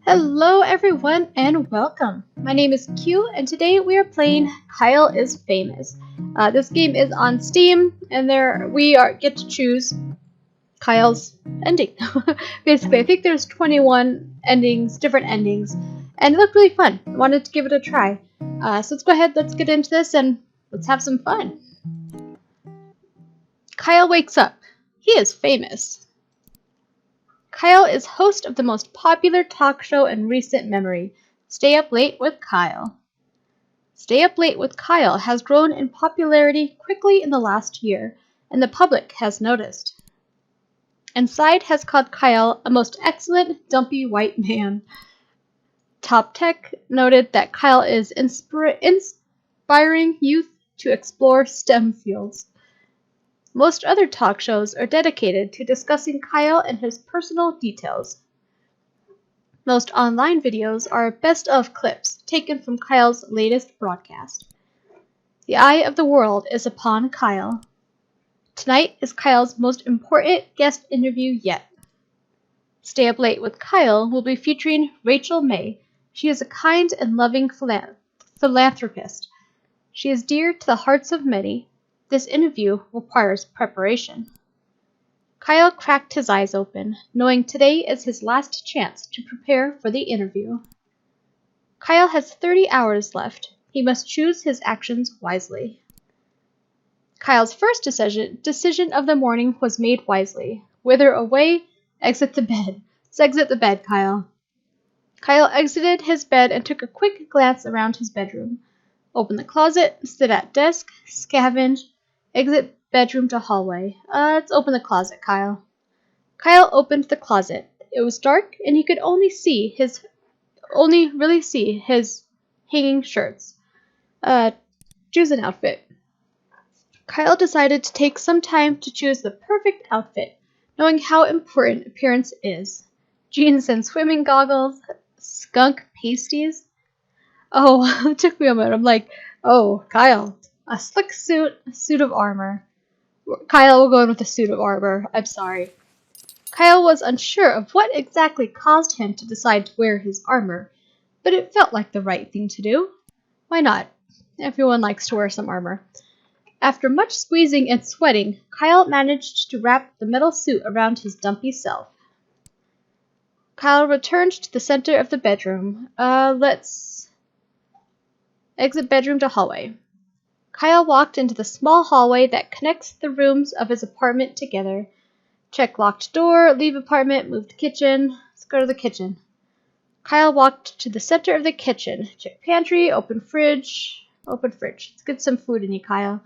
Hello everyone and welcome. My name is Q and today we are playing Kyle is Famous. This game is on Steam and get to choose Kyle's ending. Basically, I think there's 21 endings, different endings, and it looked really fun. I wanted to give it a try. So let's go ahead, let's get into this and let's have some fun. Kyle wakes up. He is famous. Kyle is host of the most popular talk show in recent memory, Stay Up Late with Kyle. Stay Up Late with Kyle has grown in popularity quickly in the last year, and the public has noticed. Inside has called Kyle a most excellent, dumpy white man. Top Tech noted that Kyle is inspiring youth to explore STEM fields. Most other talk shows are dedicated to discussing Kyle and his personal details. Most online videos are best of clips taken from Kyle's latest broadcast. The eye of the world is upon Kyle. Tonight is Kyle's most important guest interview yet. Stay Up Late with Kyle will be featuring Rachel May. She is a kind and loving philanthropist. She is dear to the hearts of many. This interview requires preparation. Kyle cracked his eyes open, knowing today is his last chance to prepare for the interview. Kyle has 30 hours left. He must choose his actions wisely. Kyle's first decision of the morning was made wisely. Wither away, exit the bed. Let's exit the bed, Kyle. Kyle exited his bed and took a quick glance around his bedroom. Open the closet, sit at desk, scavenge, exit bedroom to hallway. Let's open the closet, Kyle. Kyle opened the closet. It was dark, and he could only really see his hanging shirts. Choose an outfit. Kyle decided to take some time to choose the perfect outfit, knowing how important appearance is. Jeans and swimming goggles, skunk pasties. Oh, it took me a moment. I'm like, oh, Kyle, a slick suit, a suit of armor. Kyle will go in with a suit of armor. I'm sorry. Kyle was unsure of what exactly caused him to decide to wear his armor, but it felt like the right thing to do. Why not? Everyone likes to wear some armor. After much squeezing and sweating, Kyle managed to wrap the metal suit around his dumpy self. Kyle returned to the center of the bedroom. Let's exit bedroom to hallway. Kyle walked into the small hallway that connects the rooms of his apartment together. Check locked door, leave apartment, move to kitchen. Let's go to the kitchen. Kyle walked to the center of the kitchen. Check pantry, open fridge. Open fridge. Let's get some food in you, Kyle.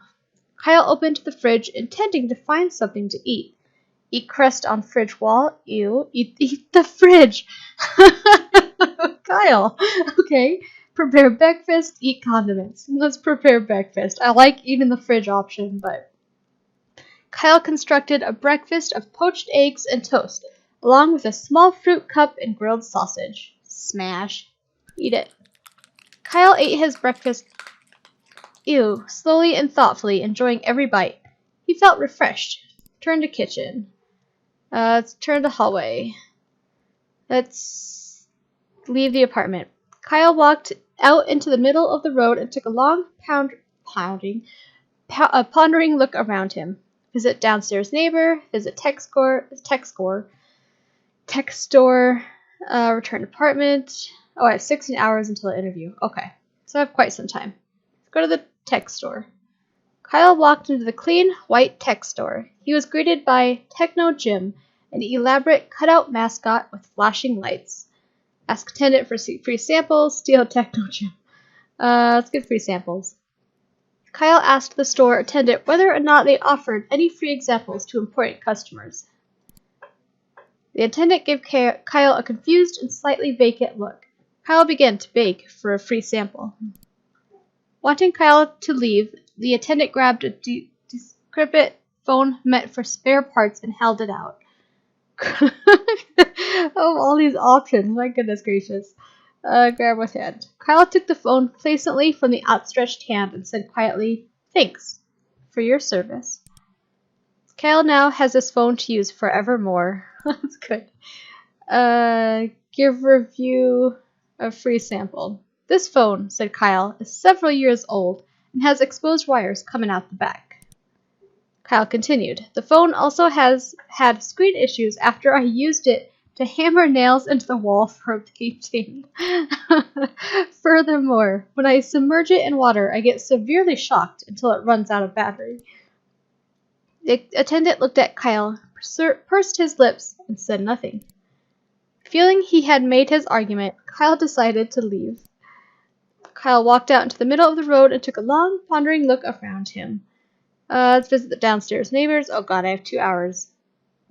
Kyle opened the fridge, intending to find something to eat. Eat crust on fridge wall. Ew. Eat the fridge. Kyle. Okay. Prepare breakfast. Eat condiments. Let's prepare breakfast. I like eating the fridge option, but... Kyle constructed a breakfast of poached eggs and toast, along with a small fruit cup and grilled sausage. Smash. Eat it. Kyle ate his breakfast slowly and thoughtfully, enjoying every bite. He felt refreshed. Turn to kitchen. Let's turn to hallway. Let's leave the apartment. Kyle walked out into the middle of the road and took a long pondering look around him. Visit downstairs neighbor, visit tech store, return apartment. Oh, I have 16 hours until the interview. Okay, so I have quite some time. Let's go to the tech store. Kyle walked into the clean, white tech store. He was greeted by Techno Jim, an elaborate cutout mascot with flashing lights. Ask attendant for free samples, steal Techno Jim. Let's get free samples. Kyle asked the store attendant whether or not they offered any free examples to important customers. The attendant gave Kyle a confused and slightly vacant look. Kyle began to beg for a free sample. Wanting Kyle to leave, the attendant grabbed a decrepit phone meant for spare parts and held it out. Oh, all these options. My goodness gracious. Grab with hand. Kyle took the phone complacently from the outstretched hand and said quietly, "Thanks for your service." Kyle now has this phone to use forevermore. That's good. Give review a free sample. This phone, said Kyle, is several years old and has exposed wires coming out the back. Kyle continued, the phone also has had screen issues after I used it to hammer nails into the wall for a painting. Furthermore, when I submerge it in water, I get severely shocked until it runs out of battery. The attendant looked at Kyle, pursed his lips, and said nothing. Feeling he had made his argument, Kyle decided to leave. Kyle walked out into the middle of the road and took a long, pondering look around him. Let's visit the downstairs neighbors. Oh god, I have 2 hours.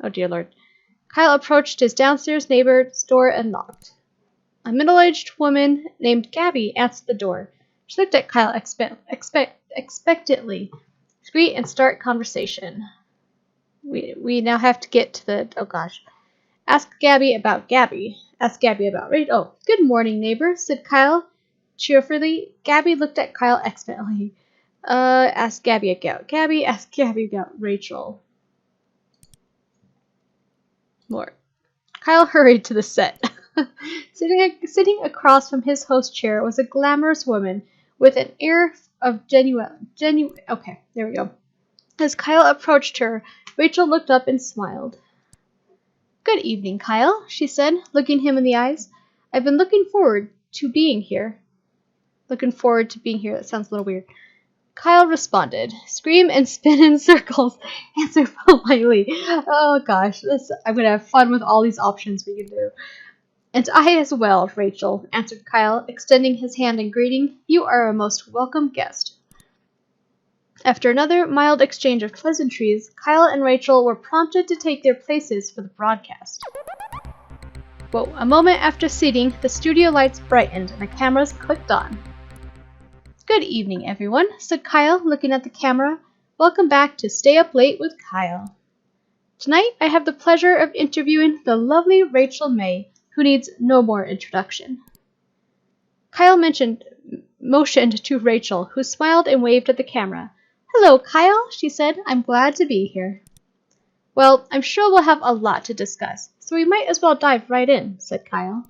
Oh dear lord. Kyle approached his downstairs neighbor's door and knocked. A middle-aged woman named Gabby answered the door. She looked at Kyle expectantly. Greet and start conversation. We now have to get to the... Oh gosh. Ask Gabby about Gabby. Ask Gabby about Rachel. Oh, good morning, neighbor, said Kyle cheerfully. Gabby looked at Kyle expectantly. Ask Gabby about Gabby. Ask Gabby about Rachel. More. Kyle hurried to the set. Sitting across from his host chair was a glamorous woman with an air of genuine. Okay, there we go. As Kyle approached her, Rachel looked up and smiled. Good evening, Kyle, she said, looking him in the eyes. I've been looking forward to being here. Looking forward to being here. That sounds a little weird. Kyle responded. Scream and spin in circles. Answer politely. Oh gosh, I'm gonna have fun with all these options we can do. And I as well, Rachel, answered Kyle, extending his hand in greeting. You are a most welcome guest. After another mild exchange of pleasantries, Kyle and Rachel were prompted to take their places for the broadcast. Well, a moment after seating, the studio lights brightened and the cameras clicked on. Good evening, everyone, said Kyle, looking at the camera. Welcome back to Stay Up Late with Kyle. Tonight, I have the pleasure of interviewing the lovely Rachel May, who needs no more introduction. Kyle motioned to Rachel, who smiled and waved at the camera. Hello, Kyle, she said. I'm glad to be here. Well, I'm sure we'll have a lot to discuss, so we might as well dive right in, said Kyle.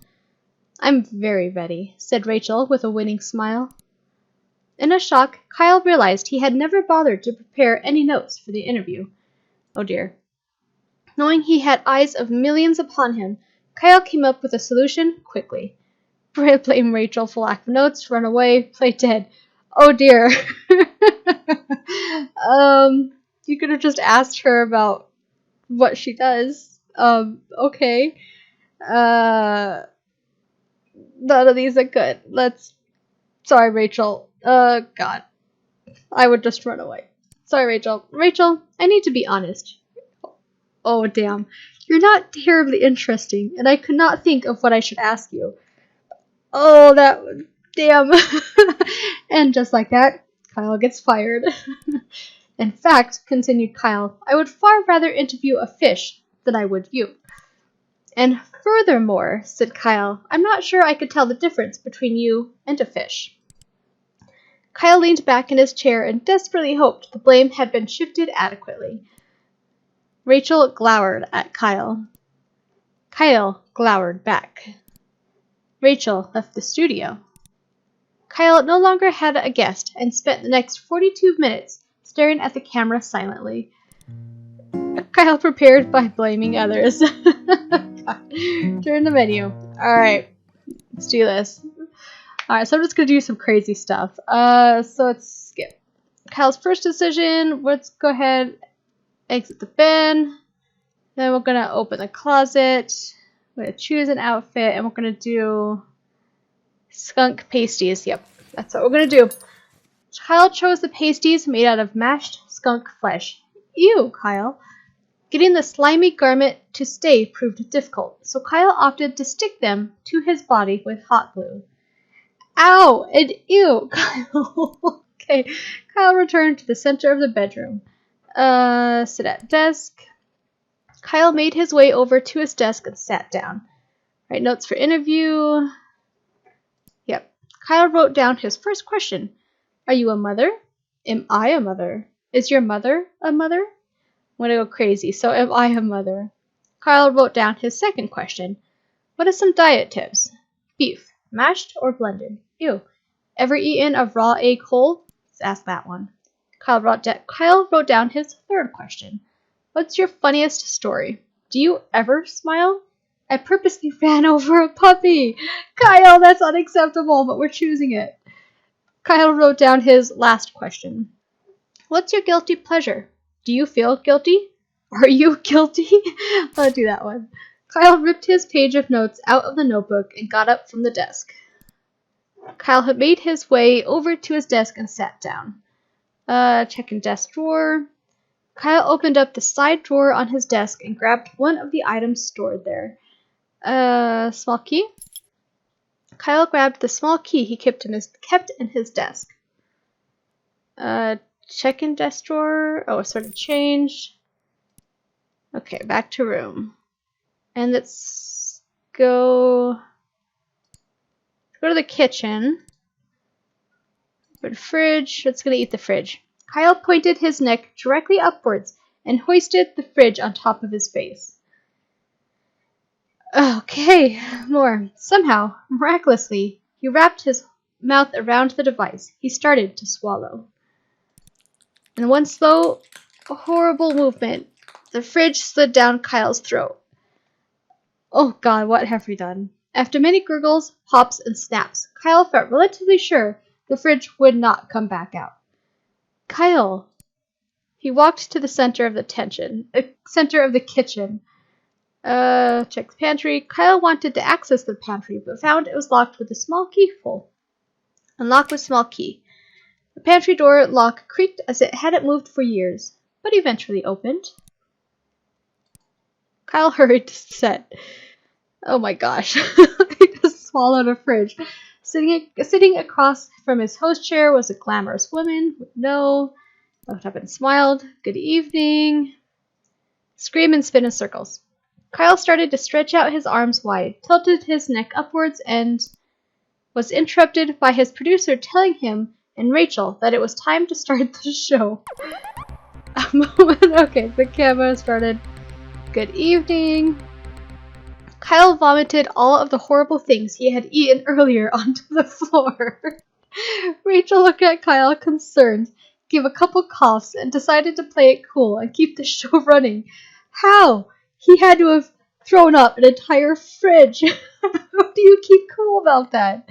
I'm very ready, said Rachel with a winning smile. In a shock, Kyle realized he had never bothered to prepare any notes for the interview. Oh dear. Knowing he had eyes of millions upon him, Kyle came up with a solution quickly. Blame Rachel for lack of notes, run away, play dead. Oh dear. You could have just asked her about what she does. Okay. None of these are good. Sorry, Rachel. God. I would just run away. Sorry, Rachel. Rachel, I need to be honest. Oh, damn. You're not terribly interesting, and I could not think of what I should ask you. Oh, damn. And just like that, Kyle gets fired. In fact, continued Kyle, I would far rather interview a fish than I would you. And furthermore, said Kyle, I'm not sure I could tell the difference between you and a fish. Kyle leaned back in his chair and desperately hoped the blame had been shifted adequately. Rachel glowered at Kyle. Kyle glowered back. Rachel left the studio. Kyle no longer had a guest and spent the next 42 minutes staring at the camera silently. Kyle prepared by blaming others. Turn the menu. Alright, let's do this. Alright, so I'm just going to do some crazy stuff. So let's skip. Kyle's first decision, let's go ahead, exit the bin. Then we're going to open the closet. We're going to choose an outfit, and we're going to do skunk pasties. Yep, that's what we're going to do. Kyle chose the pasties made out of mashed skunk flesh. Ew, Kyle. Getting the slimy garment to stay proved difficult, so Kyle opted to stick them to his body with hot glue. Ow! And ew, Kyle. Okay, Kyle returned to the center of the bedroom. Sit at desk. Kyle made his way over to his desk and sat down. Write notes for interview. Yep. Kyle wrote down his first question. Are you a mother? Am I a mother? Is your mother a mother? I'm gonna go crazy. So am I a mother? Kyle wrote down his second question. What are some diet tips? Beef, mashed or blended? Ew. Ever eaten a raw egg whole? Let's ask that one. Kyle wrote down his third question. What's your funniest story? Do you ever smile? I purposely ran over a puppy. Kyle, that's unacceptable, but we're choosing it. Kyle wrote down his last question. What's your guilty pleasure? Do you feel guilty? Are you guilty? I'll do that one. Kyle ripped his page of notes out of the notebook and got up from the desk. Kyle had made his way over to his desk and sat down. Checking desk drawer. Kyle opened up the side drawer on his desk and grabbed one of the items stored there. Small key. Kyle grabbed the small key he kept in his desk. Check-in desk drawer. Oh, it sort of changed. Okay, back to room. And let's go to the kitchen. Go to the fridge. Let's go to eat the fridge. Kyle pointed his neck directly upwards and hoisted the fridge on top of his face. Okay, more. Somehow, miraculously, he wrapped his mouth around the device. He started to swallow. In one slow, horrible movement, the fridge slid down Kyle's throat. Oh God, what have we done? After many gurgles, pops, and snaps, Kyle felt relatively sure the fridge would not come back out. Kyle! He walked to the center of the kitchen. Checked the pantry. Kyle wanted to access the pantry, but found it was locked with a small keyhole. Unlock with small key. The pantry door lock creaked as it hadn't moved for years, but eventually opened. Kyle hurried to set. Oh my gosh. He just swallowed a fridge. Sitting across from his host chair was a glamorous woman with looked up and smiled. Good evening. Scream and spin in circles. Kyle started to stretch out his arms wide, tilted his neck upwards, and was interrupted by his producer telling him and Rachel that it was time to start the show. A moment. Okay, the camera started. Good evening. Kyle vomited all of the horrible things he had eaten earlier onto the floor. Rachel looked at Kyle concerned, gave a couple coughs, and decided to play it cool and keep the show running. How? He had to have thrown up an entire fridge. How do you keep cool about that?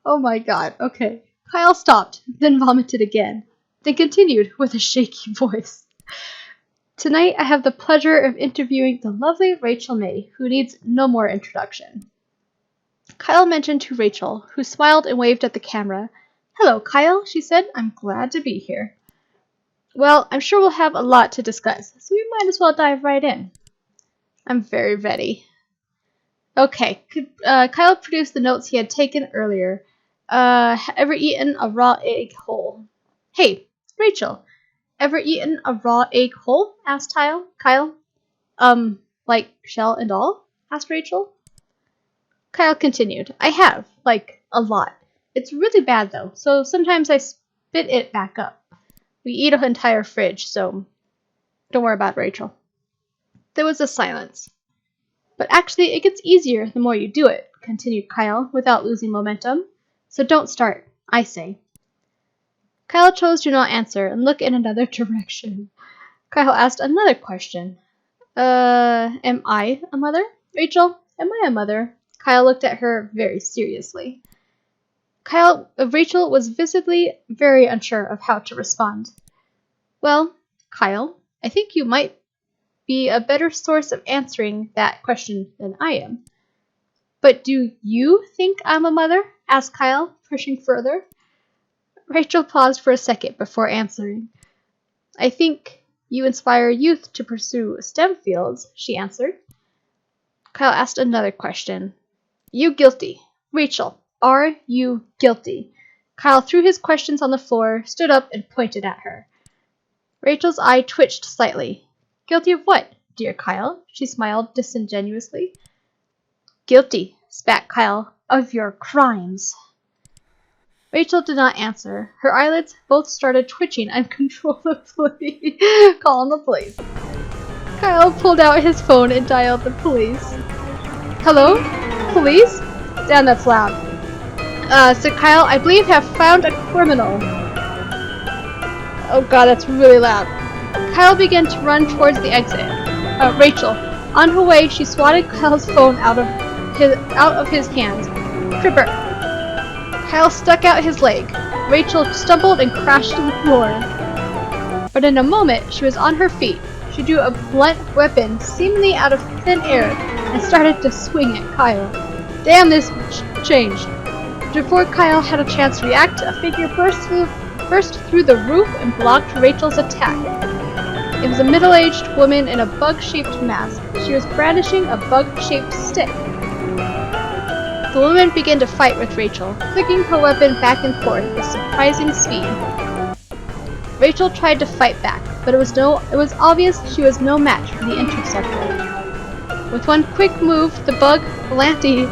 Oh my God. Okay. Kyle stopped, then vomited again, then continued with a shaky voice. Tonight I have the pleasure of interviewing the lovely Rachel May, who needs no more introduction. Kyle mentioned to Rachel, who smiled and waved at the camera. Hello, Kyle, she said. I'm glad to be here. Well, I'm sure we'll have a lot to discuss, so we might as well dive right in. I'm very ready. Okay, Kyle produced the notes he had taken earlier. Ever eaten a raw egg whole? Hey, Rachel, ever eaten a raw egg whole? Asked Kyle. Like shell and all? Asked Rachel. Kyle continued. I have, like, a lot. It's really bad though, so sometimes I spit it back up. We eat an entire fridge, so don't worry about it, Rachel. There was a silence. But actually, it gets easier the more you do it, continued Kyle, without losing momentum. So don't start, I say. Kyle chose to not answer and look in another direction. Kyle asked another question. Am I a mother? Rachel, am I a mother? Kyle looked at her very seriously. Rachel was visibly very unsure of how to respond. Well, Kyle, I think you might be a better source of answering that question than I am. But do you think I'm a mother? Asked Kyle, pushing further. Rachel paused for a second before answering. I think you inspire youth to pursue STEM fields, she answered. Kyle asked another question. You guilty? Rachel, are you guilty? Kyle threw his questions on the floor, stood up, and pointed at her. Rachel's eye twitched slightly. Guilty of what, dear Kyle? She smiled disingenuously. Guilty, spat Kyle, of your crimes. Rachel did not answer. Her eyelids both started twitching uncontrollably. Calling the police. Kyle pulled out his phone and dialed the police. Hello? police? Damn, that's loud. Said Kyle, I believe have found a criminal. Oh god, that's really loud. Kyle began to run towards the exit. Rachel. On her way, she swatted Kyle's phone out of his hands. Tripper. Kyle stuck out his leg. Rachel stumbled and crashed to the floor. But in a moment, she was on her feet. She drew a blunt weapon seemingly out of thin air and started to swing at Kyle. Damn, this changed. Before Kyle had a chance to react, a figure burst through the roof and blocked Rachel's attack. It was a middle-aged woman in a bug-shaped mask. She was brandishing a bug-shaped stick. The woman began to fight with Rachel, flicking her weapon back and forth with surprising speed. Rachel tried to fight back, but it was obvious she was no match for the interceptor. With one quick move, the bug, Volanti,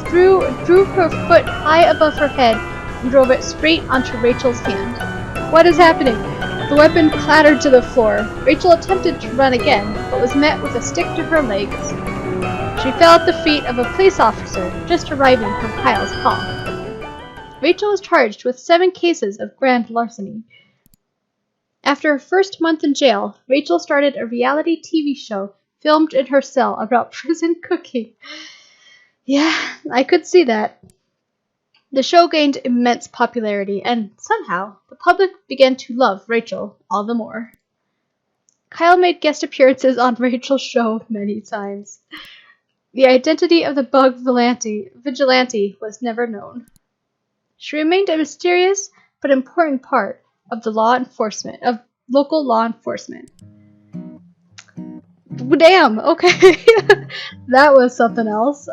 drew her foot high above her head and drove it straight onto Rachel's hand. What is happening? The weapon clattered to the floor. Rachel attempted to run again, but was met with a stick to her legs. She fell at the feet of a police officer just arriving from Kyle's call. Rachel was charged with 7 cases of grand larceny. After her first month in jail, Rachel started a reality TV show filmed in her cell about prison cooking. Yeah, I could see that. The show gained immense popularity, and somehow, the public began to love Rachel all the more. Kyle made guest appearances on Rachel's show many times. The identity of the bug vigilante was never known. She remained a mysterious but important part of local law enforcement. Damn, okay. That was something else.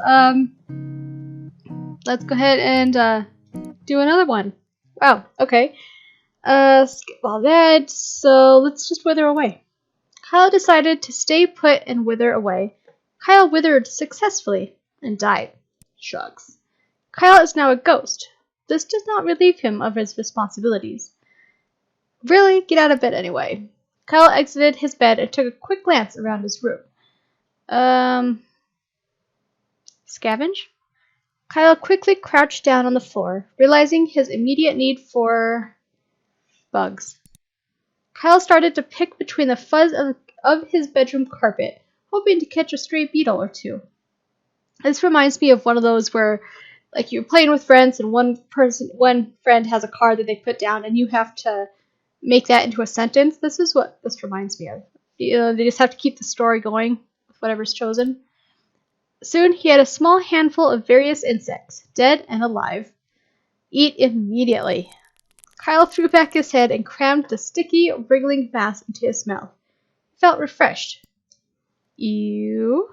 Let's go ahead and do another one. Wow, okay. Skip all that, so let's just wither away. Kyle decided to stay put and wither away. Kyle withered successfully and died. Shrugs. Kyle is now a ghost. This does not relieve him of his responsibilities. Really? Get out of bed anyway. Kyle exited his bed and took a quick glance around his room. Scavenge? Kyle quickly crouched down on the floor, realizing his immediate need for bugs. Kyle started to pick between the fuzz of his bedroom carpet, hoping to catch a stray beetle or two. This reminds me of one of those where, like, you're playing with friends and one friend has a card that they put down and you have to make that into a sentence. This is what this reminds me of. You know, they just have to keep the story going with whatever's chosen. Soon he had a small handful of various insects, dead and alive. Eat immediately. Kyle threw back his head and crammed the sticky, wriggling mass into his mouth. He felt refreshed. Ew.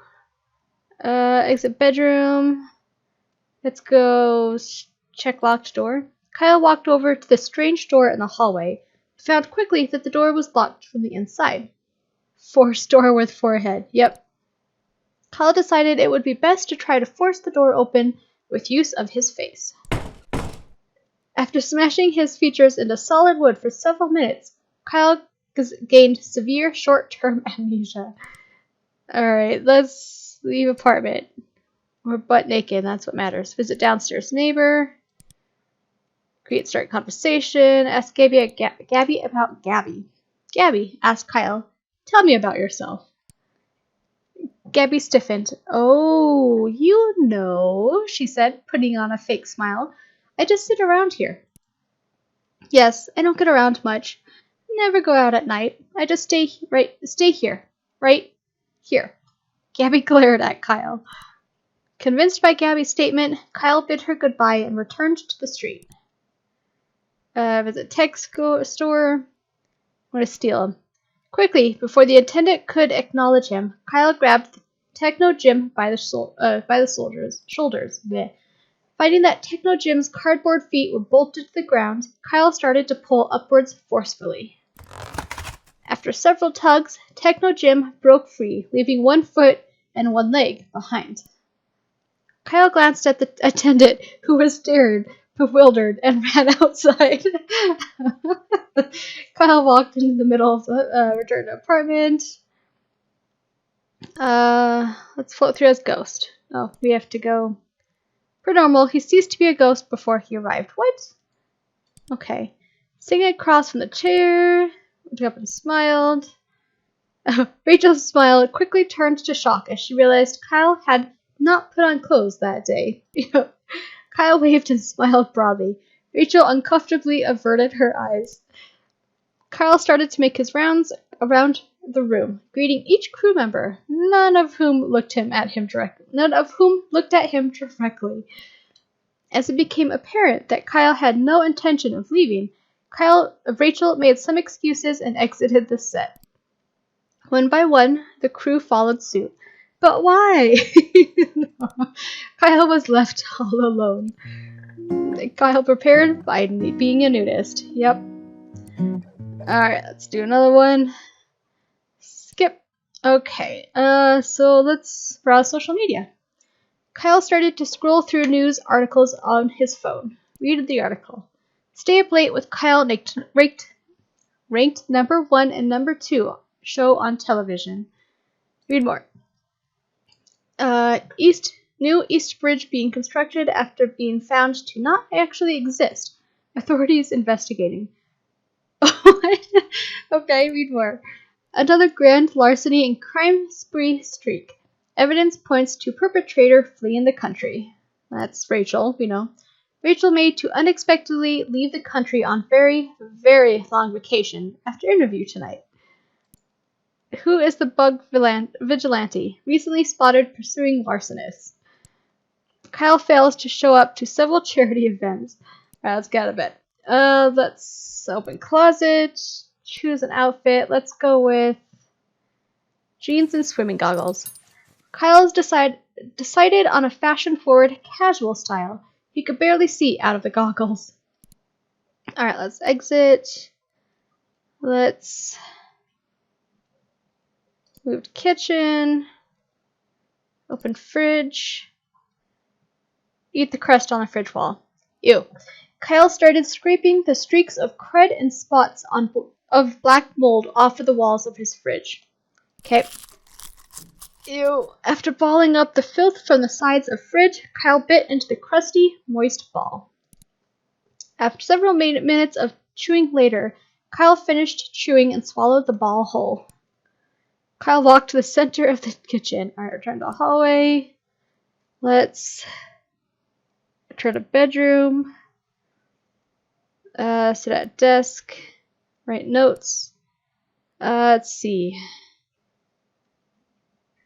Exit bedroom. Let's go check locked door. Kyle walked over to the strange door in the hallway, but found quickly that the door was locked from the inside. Forced door with forehead. Yep. Kyle decided it would be best to try to force the door open with use of his face. After smashing his features into solid wood for several minutes, Kyle gained severe short-term amnesia. Alright, let's leave apartment. We're butt naked, that's what matters. Visit downstairs neighbor. Create start conversation. Ask Gabby about Gabby. Gabby, asked Kyle, tell me about yourself. Gabby stiffened. Oh, you know, she said, putting on a fake smile. I just sit around here. Yes, I don't get around much. Never go out at night. I just stay here. Right here. Gabby glared at Kyle. Convinced by Gabby's statement, Kyle bid her goodbye and returned to the street. Visit tech store. I'm going to steal him. Quickly, before the attendant could acknowledge him, Kyle grabbed the Techno Jim by the shoulders. Bleh. Finding that Techno Jim's cardboard feet were bolted to the ground, Kyle started to pull upwards forcefully. After several tugs, Techno Jim broke free, leaving one foot and one leg behind. Kyle glanced at the attendant, who was scared, bewildered, and ran outside. Kyle walked into the middle of the returned apartment. Let's float through as ghost. Oh, we have to go Per normal, he ceased to be a ghost before he arrived. What? Okay. Sitting across from the chair, looked up and smiled. Rachel's smile quickly turned to shock as she realized Kyle had not put on clothes that day. Kyle waved and smiled broadly. Rachel uncomfortably averted her eyes. Kyle started to make his rounds around the room, greeting each crew member, none of whom looked at him directly. As it became apparent that Kyle had no intention of leaving, Rachel made some excuses and exited the set. One by one, the crew followed suit. But why? Kyle was left all alone. Kyle prepared by being a nudist. Yep. Alright, let's do another one. Skip. Okay, so let's browse social media. Kyle started to scroll through news articles on his phone. Read the article. Stay Up Late with Kyle ranked number 1 and number 2 show on television. Read more. New East Bridge being constructed after being found to not actually exist. Authorities investigating. Okay, read more. Another grand larceny and crime spree streak. Evidence points to perpetrator fleeing the country. That's Rachel, we know. Rachel made to unexpectedly leave the country on very, very long vacation after interview tonight. Who is the bug vigilante recently spotted pursuing larcenists? Kyle fails to show up to several charity events. Alright, let's get a bit. Let's open closet, choose an outfit. Let's go with jeans and swimming goggles. Kyle's decided on a fashion-forward, casual style. He could barely see out of the goggles. Alright, let's exit. Let's move to kitchen. Open fridge. Eat the crust on the fridge wall. Ew. Kyle started scraping the streaks of crud and spots of black mold off of the walls of his fridge. Okay. Ew. After balling up the filth from the sides of fridge, Kyle bit into the crusty, moist ball. After several minutes of chewing later, Kyle finished chewing and swallowed the ball whole. Kyle walked to the center of the kitchen. Alright, return to the hallway. Let's return to bedroom. Sit at desk. Write notes. Let's see.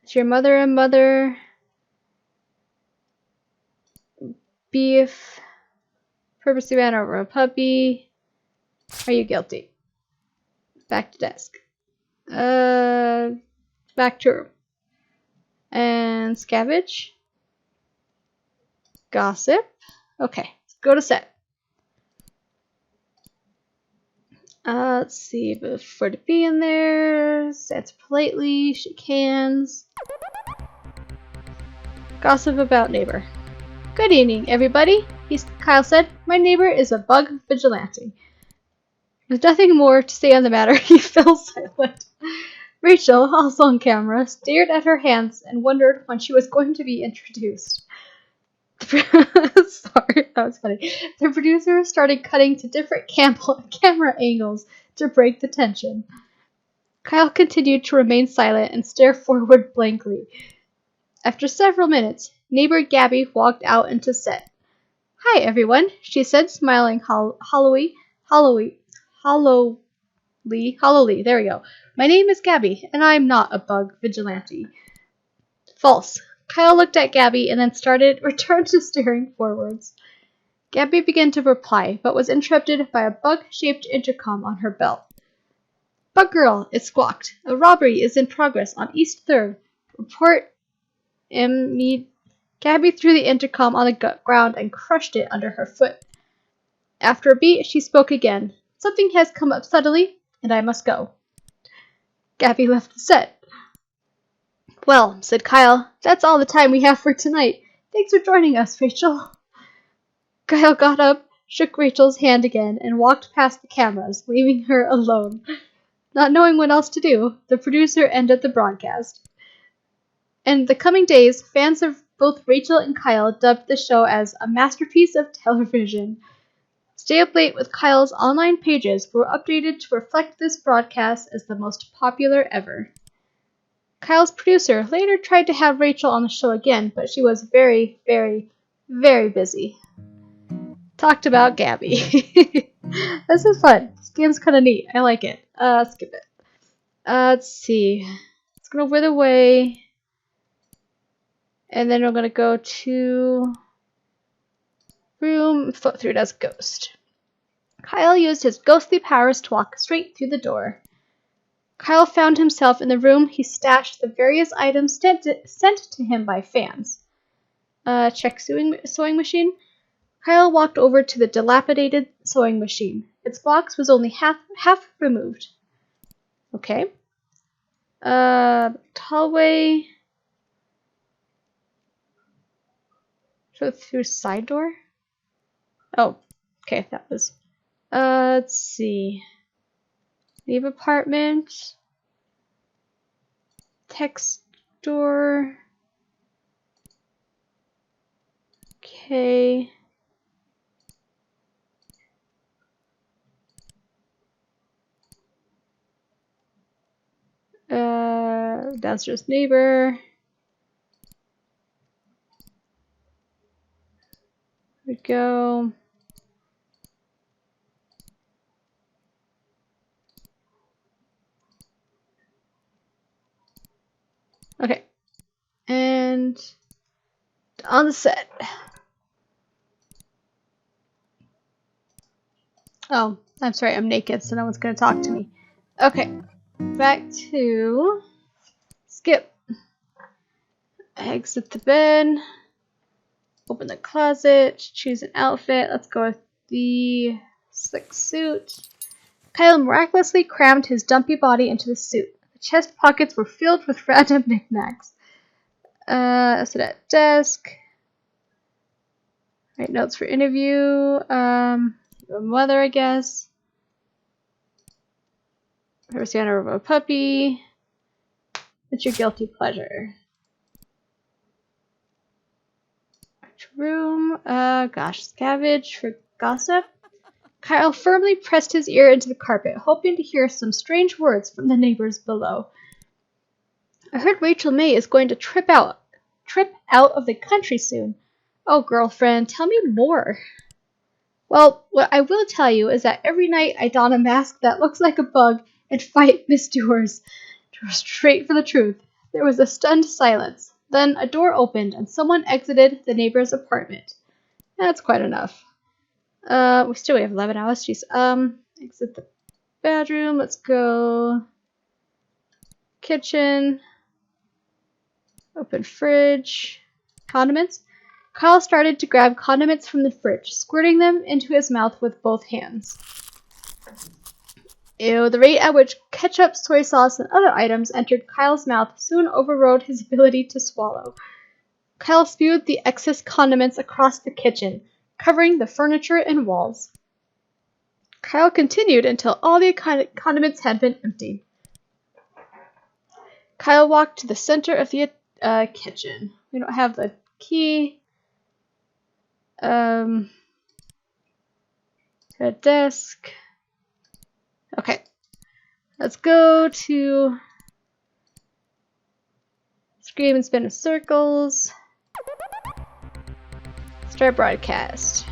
Is your mother a mother? Beef. Purposely ran over a puppy. Are you guilty? Back to desk. Back to room. And scavenge. Gossip. Okay, let's go to set. Let's see, before to be in there, answer politely, shake hands. Gossip about neighbor. Good evening, everybody, Kyle said. My neighbor is a bug vigilante. With nothing more to say on the matter, he fell silent. Rachel, also on camera, stared at her hands and wondered when she was going to be introduced. Sorry, that was funny. The producer started cutting to different camera angles to break the tension. Kyle continued to remain silent and stare forward blankly. After several minutes, neighbor Gabby walked out into set. Hi, everyone, she said, smiling hollowly. There we go. My name is Gabby, and I am not a bug vigilante. False. Kyle looked at Gabby and then returned to staring forwards. Gabby began to reply, but was interrupted by a bug-shaped intercom on her belt. Bug Girl, it squawked. A robbery is in progress on East 3rd. Report immediately. Gabby threw the intercom on the ground and crushed it under her foot. After a beat, she spoke again. Something has come up suddenly, and I must go. Gabby left the set. Well, said Kyle, that's all the time we have for tonight. Thanks for joining us, Rachel. Kyle got up, shook Rachel's hand again, and walked past the cameras, leaving her alone. Not knowing what else to do, the producer ended the broadcast. In the coming days, fans of both Rachel and Kyle dubbed the show as a masterpiece of television. Stay Up Late with Kyle's online pages were updated to reflect this broadcast as the most popular ever. Kyle's producer later tried to have Rachel on the show again, but she was very, very, very busy. Talked about Gabby. This is fun. This game's kind of neat. I like it. Skip it. Let's see. It's gonna wither away. And then we're gonna go to room, flip through it as ghost. Kyle used his ghostly powers to walk straight through the door. Kyle found himself in the room he stashed the various items sent to him by fans. Check sewing machine. Kyle walked over to the dilapidated sewing machine. Its box was only half removed. Okay. Hallway. Go through side door. Oh, okay, that was. Let's see. Leave apartment. Text door. Okay. Downstairs neighbor. Here we go. Okay. And on the set. Oh, I'm sorry, I'm naked, so no one's gonna talk to me. Okay. Back to skip. Exit the bed. Open the closet. Choose an outfit. Let's go with the slick suit. Kyle miraculously crammed his dumpy body into the suit. The chest pockets were filled with random knickknacks. Sit at desk. Write notes for interview. Mother, I guess. First the honor of a puppy. What's your guilty pleasure? Room. Scavenge for gossip. Kyle firmly pressed his ear into the carpet, hoping to hear some strange words from the neighbors below. I heard Rachel May is going to trip out of the country soon. Oh, girlfriend, tell me more. Well, what I will tell you is that every night I don a mask that looks like a bug and fight misdoers. Straight for the truth. There was a stunned silence. Then a door opened and someone exited the neighbor's apartment. That's quite enough. We still have 11 hours. Jeez. Exit the bedroom. Let's go. Kitchen. Open fridge. Condiments. Kyle started to grab condiments from the fridge, squirting them into his mouth with both hands. Ew, the rate at which ketchup, soy sauce, and other items entered Kyle's mouth soon overrode his ability to swallow. Kyle spewed the excess condiments across the kitchen, covering the furniture and walls. Kyle continued until all the condiments had been emptied. Kyle walked to the center of the kitchen. We don't have the key. A desk. Okay. Let's go to scream and spin in circles. Start broadcast.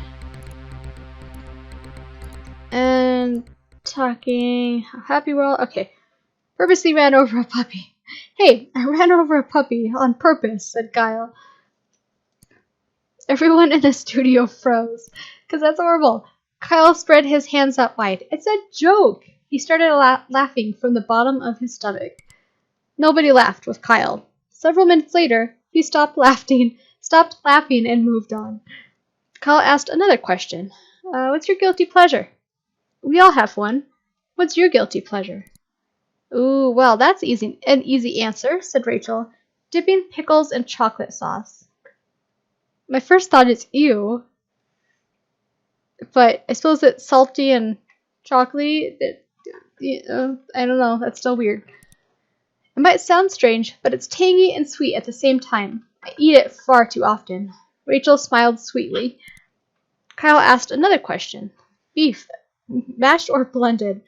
And talking. Happy world. Okay. Purposely ran over a puppy. Hey, I ran over a puppy on purpose, said Kyle. Everyone in the studio froze, because that's horrible. Kyle spread his hands out wide. It's a joke. He started laughing from the bottom of his stomach. Nobody laughed with Kyle. Several minutes later, he stopped laughing and moved on. Kyle asked another question. What's your guilty pleasure? We all have one. What's your guilty pleasure? Ooh, well, that's an easy answer, said Rachel, dipping pickles in chocolate sauce. My first thought is ew, but I suppose it's salty and chocolatey. I don't know, that's still weird. It might sound strange, but it's tangy and sweet at the same time. I eat it far too often. Rachel smiled sweetly. Kyle asked another question. Beef, mashed or blended?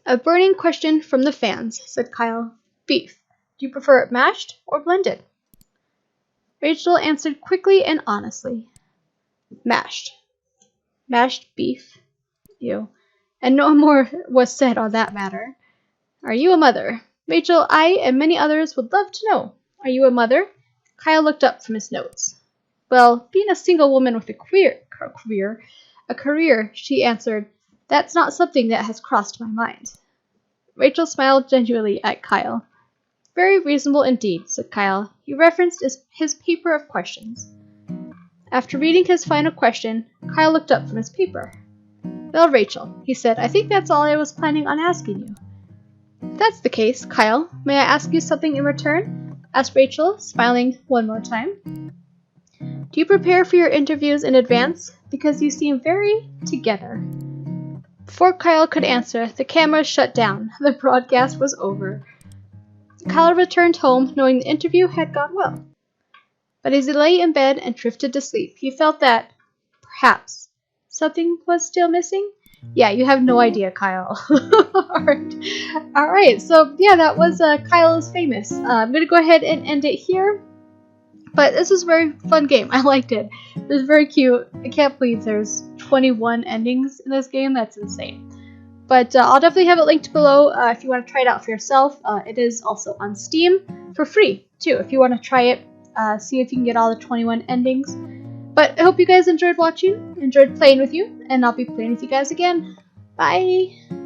A burning question from the fans, said Kyle. Beef. Do you prefer it mashed or blended? Rachel answered quickly and honestly. Mashed. Mashed beef. Ew. And no more was said on that matter. Are you a mother? Rachel, I and many others would love to know. Are you a mother? Kyle looked up from his notes. Well, being a single woman with a career, she answered, that's not something that has crossed my mind. Rachel smiled genuinely at Kyle. Very reasonable indeed, said Kyle. He referenced his paper of questions. After reading his final question, Kyle looked up from his paper. Well, Rachel, he said, I think that's all I was planning on asking you. If that's the case, Kyle, may I ask you something in return? Asked Rachel, smiling one more time. Do you prepare for your interviews in advance? Because you seem very together. Before Kyle could answer, the cameras shut down. The broadcast was over. Kyle returned home knowing the interview had gone well. But as he lay in bed and drifted to sleep, he felt that, perhaps, something was still missing. Yeah, you have no idea, Kyle. Alright, so yeah, that was Kyle is Famous. I'm going to go ahead and end it here. But this was a very fun game. I liked it. It was very cute. I can't believe there's 21 endings in this game. That's insane. But I'll definitely have it linked below if you want to try it out for yourself. It is also on Steam for free, too, if you want to try it. See if you can get all the 21 endings. But I hope you guys enjoyed watching, enjoyed playing with you, and I'll be playing with you guys again. Bye!